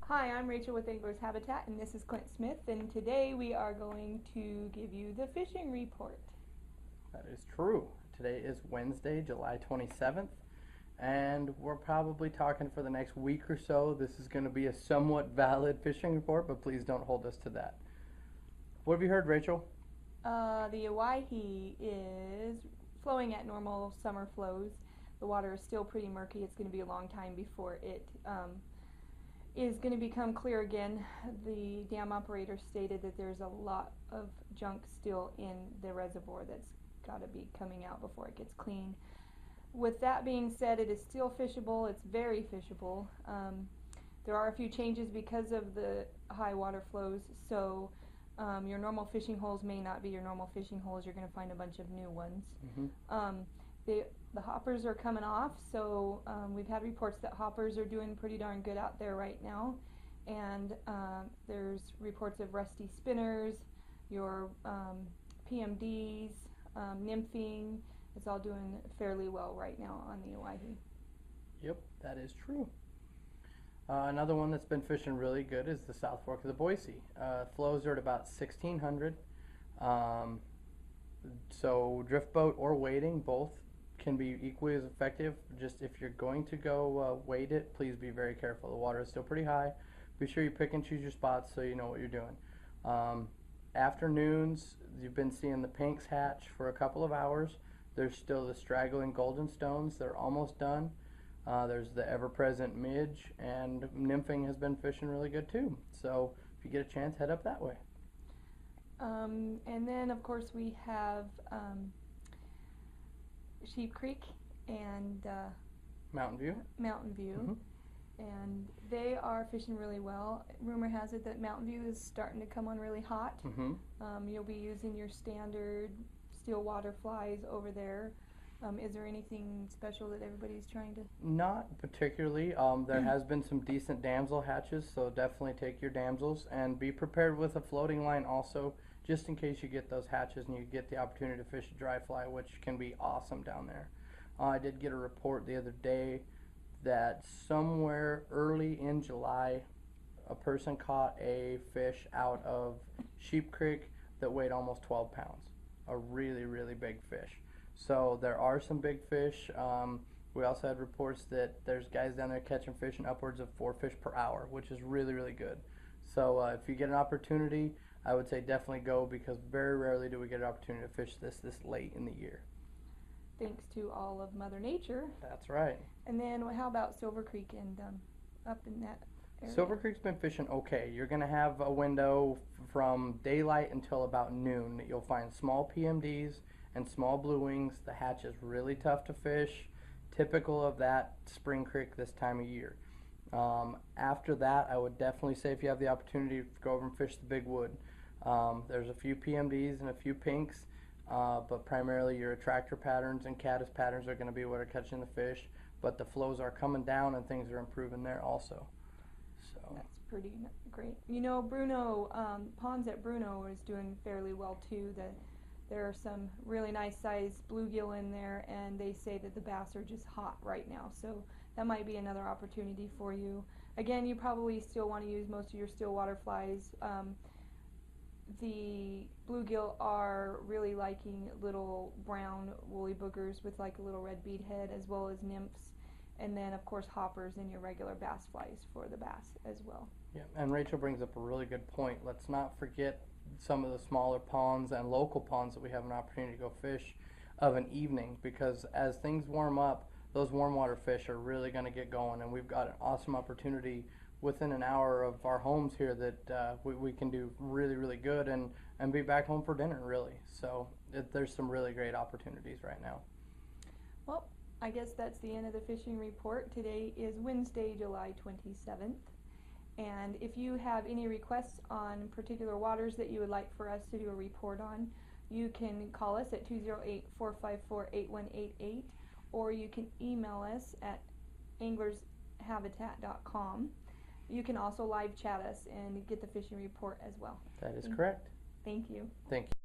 Hi, I'm Rachel with Anglers Habitat, and this is Clint Smith, and today we are going to give you the fishing report. That is true. Today is Wednesday, July 27th, and we're probably talking for the next week or so. This is going to be a somewhat valid fishing report, but please don't hold us to that. What have you heard, Rachel? The Owyhee is flowing at normal summer flows. The water is still pretty murky. It's going to be a long time before it is going to become clear again. The dam operator stated that there's a lot of junk still in the reservoir that's got to be coming out before it gets clean. With that being said, it is still fishable. It's very fishable. There are a few changes because of the high water flows, so your normal fishing holes may not be your normal fishing holes. You're going to find a bunch of new ones. The hoppers are coming off, so we've had reports that hoppers are doing pretty darn good out there right now, and there's reports of rusty spinners, your PMDs, nymphing. It's all doing fairly well right now on the Owyhee. Yep, that is true. Another one that's been fishing really good is the South Fork of the Boise. Flows are at about 1,600. So drift boat or wading, both can be equally as effective. Just if you're going to go wade it, please be very careful. The water is still pretty high. Be sure you pick and choose your spots so you know what you're doing. Afternoons, you've been seeing the pinks hatch for a couple of hours. There's still the straggling golden stones. They're almost done. There's the ever-present midge, and nymphing has been fishing really good too. So if you get a chance, head up that way. And then, of course, we have Sheep Creek and Mountain View. And they are fishing really well. Rumor has it that Mountain View is starting to come on really hot. You'll be using your standard steel water flies over there. Is there anything special that everybody's trying to? Not particularly. There has been some decent damsel hatches, so definitely take your damsels and be prepared with a floating line also, just in case you get those hatches and you get the opportunity to fish a dry fly, which can be awesome down there. I did get a report the other day that somewhere early in July, a person caught a fish out of Sheep Creek that weighed almost 12 pounds. A really, really big fish. So there are some big fish. We also had reports that there's guys down there catching fish in upwards of 4 fish per hour, which is really, really good. So if you get an opportunity, I would say definitely go, because very rarely do we get an opportunity to fish this late in the year. Thanks to all of Mother Nature. That's right. And then how about Silver Creek and up in that area? Silver Creek's been fishing okay. You're going to have a window from daylight until about noon. You'll find small PMDs and small blue wings. The hatch is really tough to fish, typical of that spring creek this time of year. After that, I would definitely say if you have the opportunity, go over and fish the Big Wood. There's a few PMDs and a few pinks, but primarily your attractor patterns and caddis patterns are going to be what are catching the fish, but the flows are coming down and things are improving there also. So that's pretty great. You know, Bruno, ponds at Bruno is doing fairly well too. There are some really nice sized bluegill in there, and they say that the bass are just hot right now, so that might be another opportunity for you. Again, you probably still want to use most of your still water flies. The bluegill are really liking little brown woolly boogers with like a little red bead head, as well as nymphs, and then of course hoppers and your regular bass flies for the bass as well. Yeah, and Rachel brings up a really good point. Let's not forget some of the smaller ponds and local ponds that we have an opportunity to go fish of an evening, because as things warm up, those warm water fish are really going to get going, and we've got an awesome opportunity within an hour of our homes here that we can do really, really good and be back home for dinner, really. So there's some really great opportunities right now. Well, I guess that's the end of the fishing report. Today is Wednesday, July 27th. And if you have any requests on particular waters that you would like for us to do a report on, you can call us at 208-454-8188, or you can email us at anglershabitat.com. You can also live chat us and get the fishing report as well. That is correct. Thank you. Thank you.